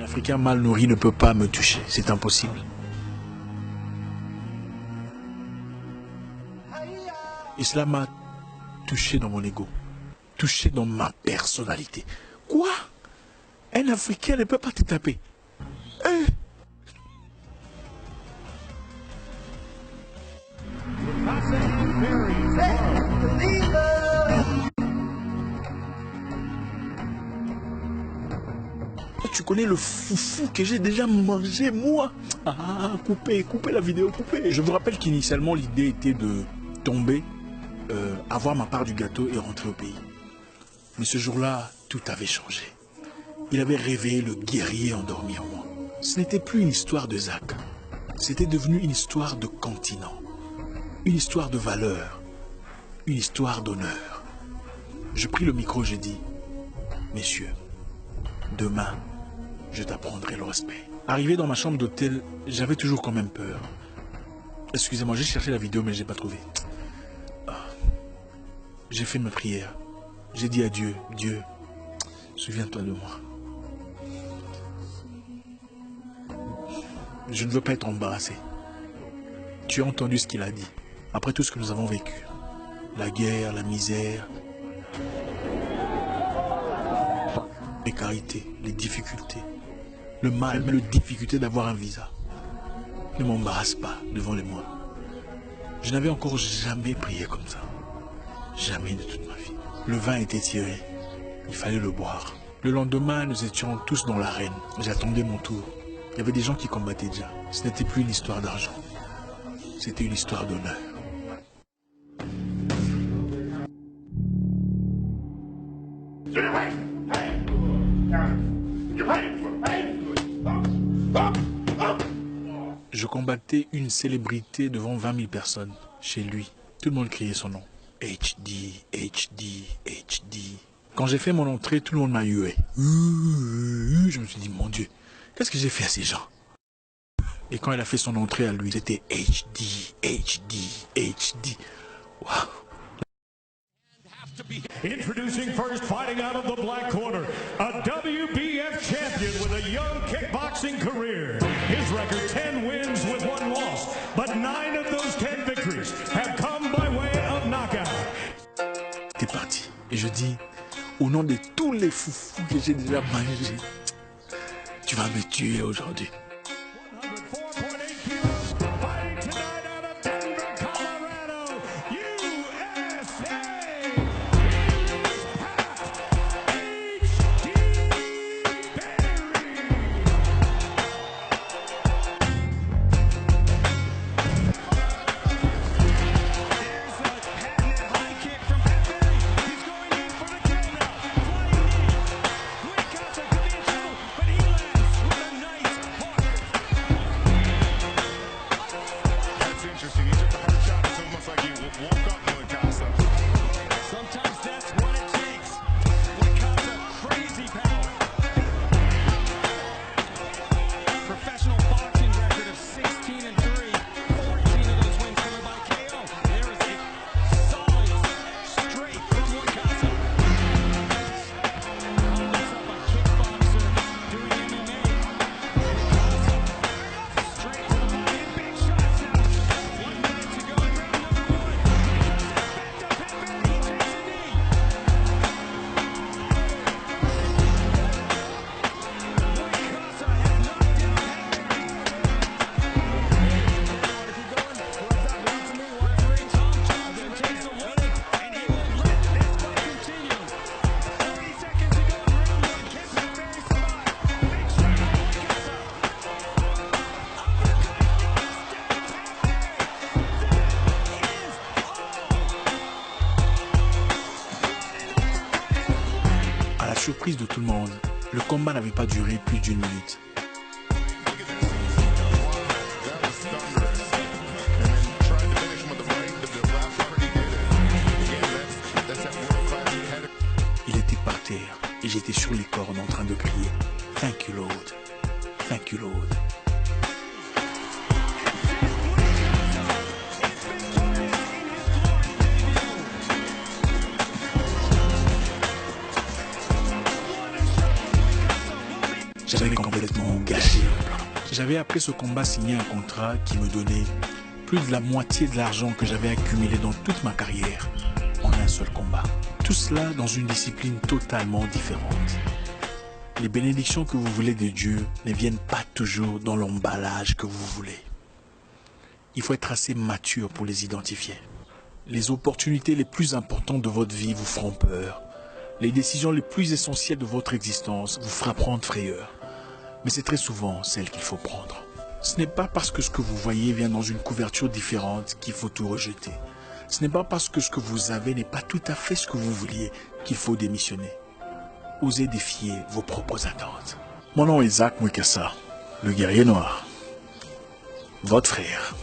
Africain mal nourri ne peut pas me toucher, c'est impossible. Et cela m'a touché dans mon ego, touché dans ma personnalité. Quoi? Un Africain ne peut pas te taper. Tu connais le foufou que j'ai déjà mangé, moi? Ah, coupez la vidéo, coupez. Je vous rappelle qu'initialement, l'idée était de tomber, avoir ma part du gâteau et rentrer au pays. Mais ce jour-là, tout avait changé. Il avait réveillé le guerrier endormi en moi. Ce n'était plus une histoire de Zach. C'était devenu une histoire de continent. Une histoire de valeur. Une histoire d'honneur. Je pris le micro, j'ai dit, messieurs, demain, je t'apprendrai le respect. Arrivé dans ma chambre d'hôtel, j'avais toujours quand même peur. Excusez-moi, j'ai cherché la vidéo, mais je n'ai pas trouvé. J'ai fait ma prière. J'ai dit à Dieu, Dieu, souviens-toi de moi. Je ne veux pas être embarrassé. Tu as entendu ce qu'il a dit. Après tout ce que nous avons vécu. La guerre, la misère, les précarités, les difficultés. Le mal, mais la difficulté d'avoir un visa. Ne m'embarrasse pas devant les mois. Je n'avais encore jamais prié comme ça. Jamais de toute ma vie. Le vin était tiré. Il fallait le boire. Le lendemain, nous étions tous dans l'arène. J'attendais mon tour. Il y avait des gens qui combattaient déjà. Ce n'était plus une histoire d'argent. C'était une histoire d'honneur. Je combattais une célébrité devant 20 000 personnes chez lui. Tout le monde criait son nom. HD, HD, HD. Quand j'ai fait mon entrée, tout le monde m'a hué. Je me suis dit, mon Dieu, qu'est-ce que j'ai fait à ces gens? Et quand il a fait son entrée à lui, c'était HD, HD, HD. Wow. Introducing first, fighting out of the black corner, a WBF champion with a young kickboxing career. His record 10 wins with 1 loss, but 9 of those 10 victories have come by way of knockout. T'es parti. Et je dis, au nom de tous les foufous que j'ai déjà mangés, tu vas me tuer aujourd'hui. Surprise de tout le monde, le combat n'avait pas duré plus d'1 minute. Il était par terre et j'étais sur les cordes en train de crier « Thank you Lord, thank you Lord ». j'avais complètement gâché le plan. J'avais après ce combat signé un contrat qui me donnait plus de la moitié de l'argent que j'avais accumulé dans toute ma carrière en un seul combat. Tout cela dans une discipline totalement différente. Les bénédictions que vous voulez de Dieu ne viennent pas toujours dans l'emballage que vous voulez. Il faut être assez mature pour les identifier. Les opportunités les plus importantes de votre vie vous feront peur. Les décisions les plus essentielles de votre existence vous feront prendre frayeur. Mais c'est très souvent celles qu'il faut prendre. Ce n'est pas parce que ce que vous voyez vient dans une couverture différente qu'il faut tout rejeter. Ce n'est pas parce que ce que vous avez n'est pas tout à fait ce que vous vouliez qu'il faut démissionner. Osez défier vos propres attentes. Mon nom est Zach Mwekassa, le guerrier noir. Votre frère.